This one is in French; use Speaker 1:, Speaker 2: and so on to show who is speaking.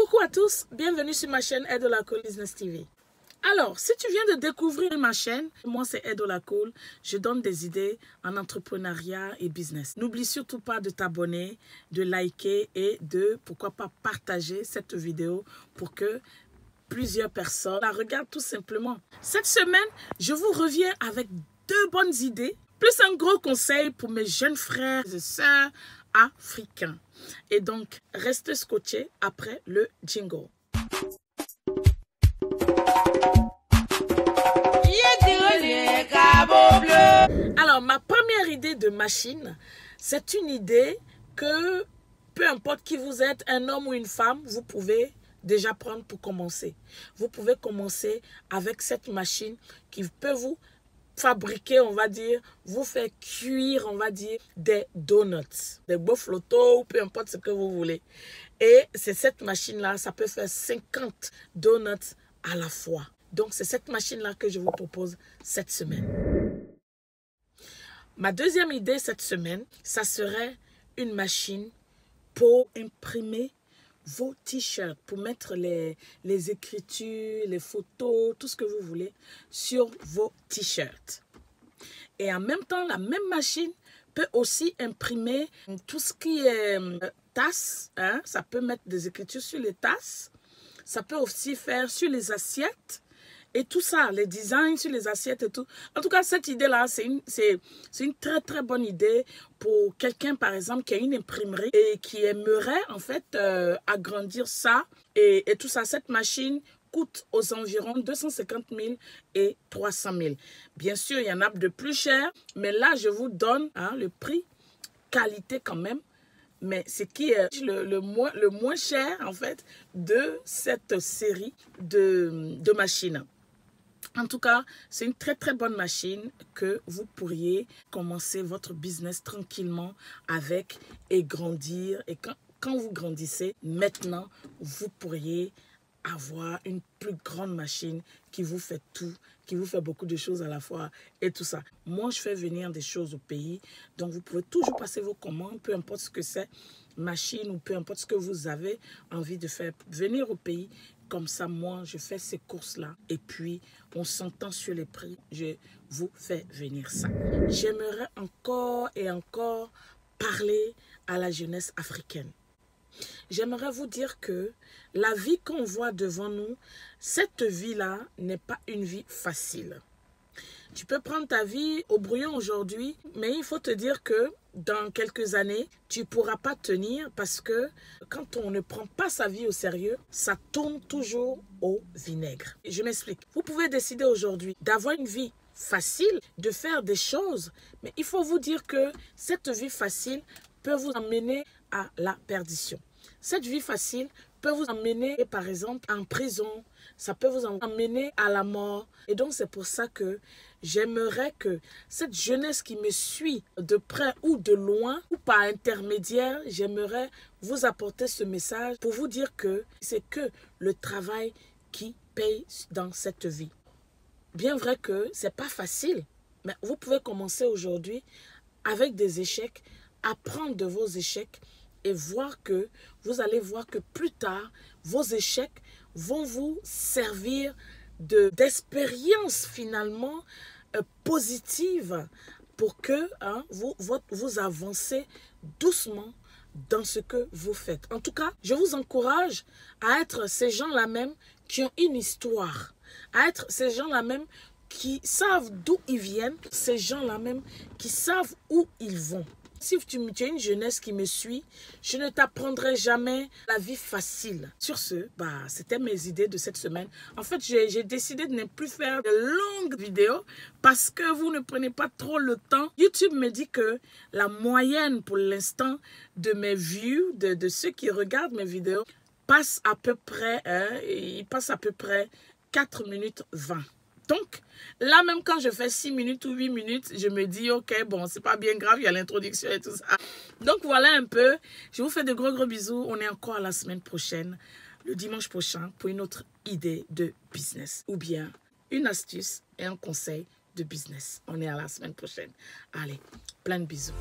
Speaker 1: Coucou à tous, bienvenue sur ma chaîne Edolacool Business TV. Alors, si tu viens de découvrir ma chaîne, moi c'est Edolacool, je donne des idées en entrepreneuriat et business. N'oublie surtout pas de t'abonner, de liker et de, pourquoi pas, partager cette vidéo pour que plusieurs personnes la regardent tout simplement. Cette semaine, je vous reviens avec 2 bonnes idées, plus un gros conseil pour mes jeunes frères et sœurs africains. Et donc, restez scotchés après le jingle. Alors, ma première idée de machine, c'est une idée que, peu importe qui vous êtes, un homme ou une femme, vous pouvez déjà prendre pour commencer. Vous pouvez commencer avec cette machine qui peut vous fabriquer, on va dire, vous faire cuire, on va dire, des donuts, des beaux flottos, ou peu importe ce que vous voulez. Et c'est cette machine-là, ça peut faire 50 donuts à la fois. Donc, c'est cette machine-là que je vous propose cette semaine. Ma deuxième idée cette semaine, ça serait une machine pour imprimer vos t-shirts, pour mettre les écritures, les photos, tout ce que vous voulez sur vos t-shirts. Et en même temps, la même machine peut aussi imprimer tout ce qui est tasses. Hein? Ça peut mettre des écritures sur les tasses. Ça peut aussi faire sur les assiettes. Et tout ça, les designs sur les assiettes et tout. En tout cas, cette idée-là, c'est une très, très bonne idée pour quelqu'un, par exemple, qui a une imprimerie et qui aimerait, en fait, agrandir ça. Et tout ça, cette machine coûte aux environs 250 000 et 300 000. Bien sûr, il y en a de plus cher, mais là, je vous donne le prix qualité quand même. Mais ce qui est le moins cher, en fait, de cette série de machines. En tout cas, c'est une très très bonne machine que vous pourriez commencer votre business tranquillement avec et grandir. Et quand vous grandissez, maintenant, vous pourriez avoir une plus grande machine qui vous fait tout, qui vous fait beaucoup de choses à la fois et tout ça. Moi, je fais venir des choses au pays, donc vous pouvez toujours passer vos commandes, peu importe ce que c'est, machine ou peu importe ce que vous avez envie de faire venir au pays. Comme ça, moi, je fais ces courses-là et puis on s'entend sur les prix. Je vous fais venir ça. J'aimerais encore et encore parler à la jeunesse africaine. J'aimerais vous dire que la vie qu'on voit devant nous, cette vie-là n'est pas une vie facile. Tu peux prendre ta vie au brouillon aujourd'hui, mais il faut te dire que dans quelques années, tu ne pourras pas tenir parce que quand on ne prend pas sa vie au sérieux, ça tourne toujours au vinaigre. Je m'explique. Vous pouvez décider aujourd'hui d'avoir une vie facile, de faire des choses, mais il faut vous dire que cette vie facile peut vous emmener à la perdition. Cette vie facile peut vous emmener, par exemple, en prison. Ça peut vous emmener à la mort. Et donc, c'est pour ça que j'aimerais que cette jeunesse qui me suit de près ou de loin, ou par intermédiaire, j'aimerais vous apporter ce message pour vous dire que c'est que le travail qui paye dans cette vie. Bien vrai que ce n'est pas facile, mais vous pouvez commencer aujourd'hui avec des échecs, apprendre de vos échecs, et voir que vous allez voir que plus tard, vos échecs vont vous servir d'expérience finalement positive pour que vous avancez doucement dans ce que vous faites. En tout cas, je vous encourage à être ces gens-là même qui ont une histoire, à être ces gens-là même qui savent d'où ils viennent, ces gens-là même qui savent où ils vont. Si tu es une jeunesse qui me suit, je ne t'apprendrai jamais la vie facile. Sur ce, c'était mes idées de cette semaine. En fait, j'ai décidé de ne plus faire de longues vidéos parce que vous ne prenez pas trop le temps. YouTube me dit que la moyenne pour l'instant de mes views, de ceux qui regardent mes vidéos, passe à peu près, il passe à peu près 4 minutes 20. Donc, là, même quand je fais 6 minutes ou 8 minutes, je me dis, ok, bon, c'est pas bien grave, il y a l'introduction et tout ça. Donc, voilà un peu. Je vous fais de gros bisous. On est encore à la semaine prochaine, le dimanche prochain, pour une autre idée de business. Ou bien, une astuce et un conseil de business. On est à la semaine prochaine. Allez, plein de bisous.